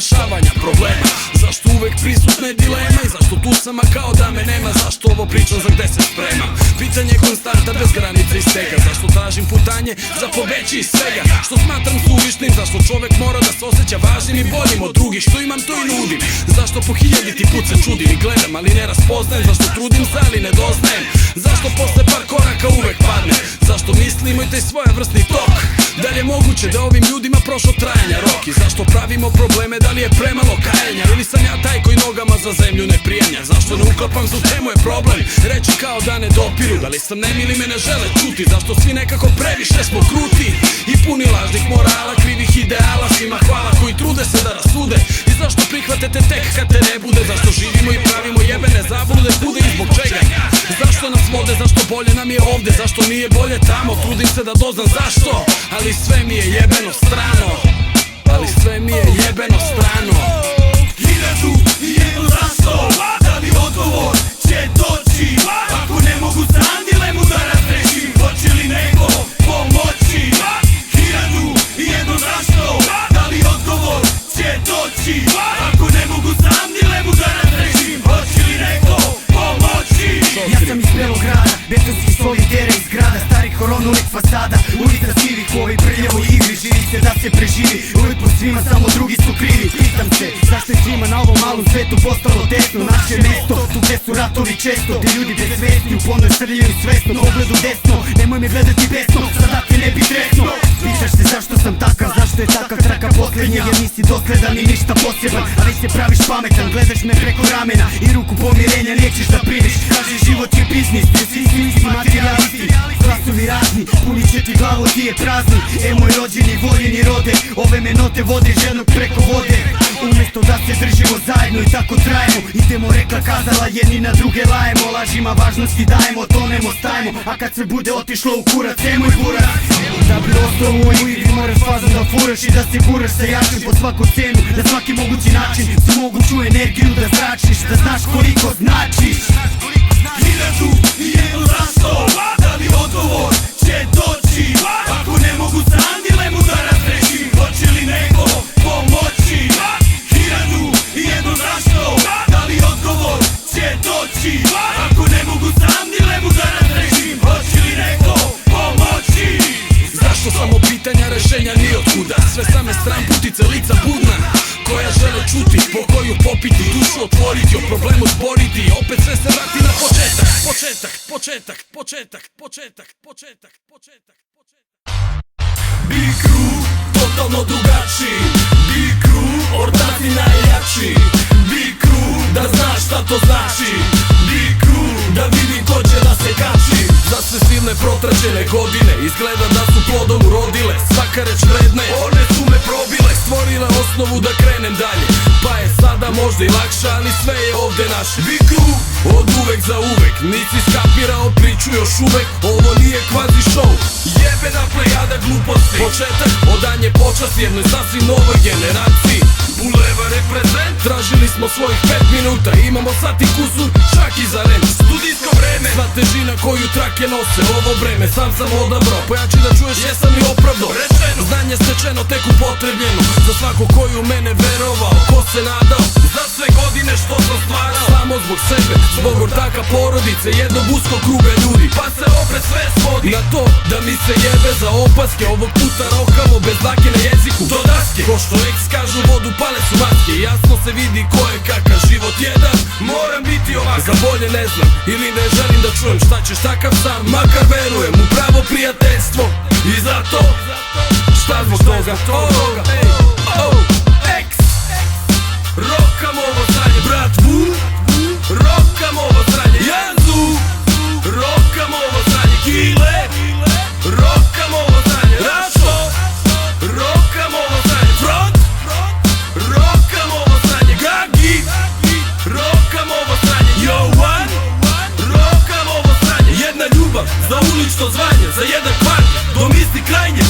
rešavanja problema? Zašto uvek prisutne dileme i zašto tu sam a kao da me nema? Zašto ovo pričam za gde se spremam? Pitanje konstanta bez granice i stega. Zašto tražim putanje za pobeći iz svega? Što smatram suvišnim? Zašto čovek mora da se osjeća važnim i boljim od drugih? Što imam to i nudim? Zašto po hiljaditi put se čudim i gledam ali ne raspoznajem? Zašto trudim se ali nedoznajem? Zašto posle par koraka uvek padnem? Zašto mislim imaju taj svojevrsni tok? Da li je moguće da ovim ljudima prošlo trajanja rok? I zašto pravimo probleme, da li je premalo kajenja? Ili sam ja taj koji nogama za zemlju ne prijenja? Zašto ne uklapam se u temu je problem? Reći kao da ne dopiru, da li sam nemil ili me ne žele čuti? Zašto svi nekako previše smo kruti i puni lažnih morala, krivih ideala? Svima hvala koji trude se da rasude. I zašto prihvatete tek kad te ne bude? Zašto živimo i pravimo jebene zablude? Bude i zbog čega? Zašto nas vode? Zašto bolje nam je ovde? Zašto nije bolje tamo? Trudim se da doznam zašto, ali sve mi je jebeno strano. Ali sve mi je jebeno strano. 1001 zašto? Da li odgovor će doći? Ako ne mogu sam dilemu da razrešim, hoće li neko pomoći? 1001 zašto? Da li odgovor će doći? Ako ne mogu sam dilemu da razrešim, hoće li neko pomoći? Ja sam iz Belog grada, betonski solitera iz grada, starih horonulik fasada, ulica sivih u ovoj prljavoj igri. Živi se da se preživi, uvijek po svima, samo drugi su krivi. Pitam se, zašto je svima na ovom malom svetu postalo tesno? Naše mesto, tu gde su ratovi često, gde ljudi bez svesti u ponoj srljaju svesno. Pogledu desno, nemoj me gledati besno, sada te ne bi tresno. Pitaš se zašto sam takav, zašto je takav traka posljednja? Jer nisi dosledan i ništa poseban, a već se praviš pametan. Gledaš me preko ramena i ruku pomirenja nećeš da primiš. Kažeš život je biznis, gdje svi su isti materijalisti. Glasovi razni, punit će ti glavu, ti je prazni. Moj rođeni, voljeni rode, ove me note vode ženog preko vode. Umesto da se držimo zajedno i tako trajemo, idemo rekla kazala, jedni na druge lajemo. Lažima važnosti dajemo, tonemo, stajemo, a kad se bude otišlo u kurac, moj burac. Da bi ostao u ovoj igri moraš fazom da furaš i da se guraš sa jačim po svaku cenu, na svaki mogući način. Su moguću energiju da zračiš, da znaš koliko značiš. 1001 zašto? Da li odgovor će doći? Ako ne mogu sam dilemu da razrešim, hoće li neko pomoći? 1001 zašto? Da li odgovor će doći? Ako ne mogu sam dilemu da razrešim, hoće li neko pomoći? Zašto samo pitanja, rešenja ni otkuda? Sve same stramputice, lica budna koja žele čuti, po koju popiti, dušu otvoriti, o problemu zboriti. Opet sve se vrati na početak. Big Crew, totalno drugačiji. Big Crew, ortaci najjači. Big Crew, da znaš šta to znači. Big Crew, da vidi ko će da se kači. Za sve silne protraćene godine izgleda da su plodom urodile. Svaka reč vredna je, one su me probile. Stvorile osnovu da krenem dalje, pa je sada možda i lakša, ali sve je ovde naše. Big Crew, od uvek za uvek, nisi skapirao priču još uvek. Ovo nije kvazi show, jebena plejada gluposti. Početak, odanje počast jednoj sasvim novoj generaciji. Buleva reprezent, tražili smo svojih 5 minuta, imamo sat i kusur, čak i za rem. studijsko vreme, Sva težina koju trake nose, ovo vreme sam odabrao. Pojači da čuješ, jesam i opravdao. rečeno, Znanje stečeno, tek upotrebljeno, za svako koju mene verovao, ko se nadao. za sve godine što sam stvarao, Samo zbog sebe, zbog ortaka porodice, jednog uskog kruga ljudi. pa se opet sve svodi Na to da mi se jebe za opaske, ovog puta rokavo bez dlake na jeziku. do daske. Ko što ex kažu, vodu pale su maske. Jasno se vidi ko je kakav, život jedan. Moram biti ovakav, Za bolje ne znam, ili ne želim da čujem šta ćeš takav sam. Makar verujem u pravo prijateljstvo, i zato šta zbog toga? X rokam ovo sranje, brat Vu, rokam ovo sranje, Janzu, rokam ovo sranje, Kile, rokam ovo sranje, Rašo, rokam ovo sranje, Front, rokam ovo sranje, Gagi, rokam ovo sranje, Jovan, rokam ovo sranje. Jedna ljubav za ulično zvanje, za jedan kvart, do misli krajnje.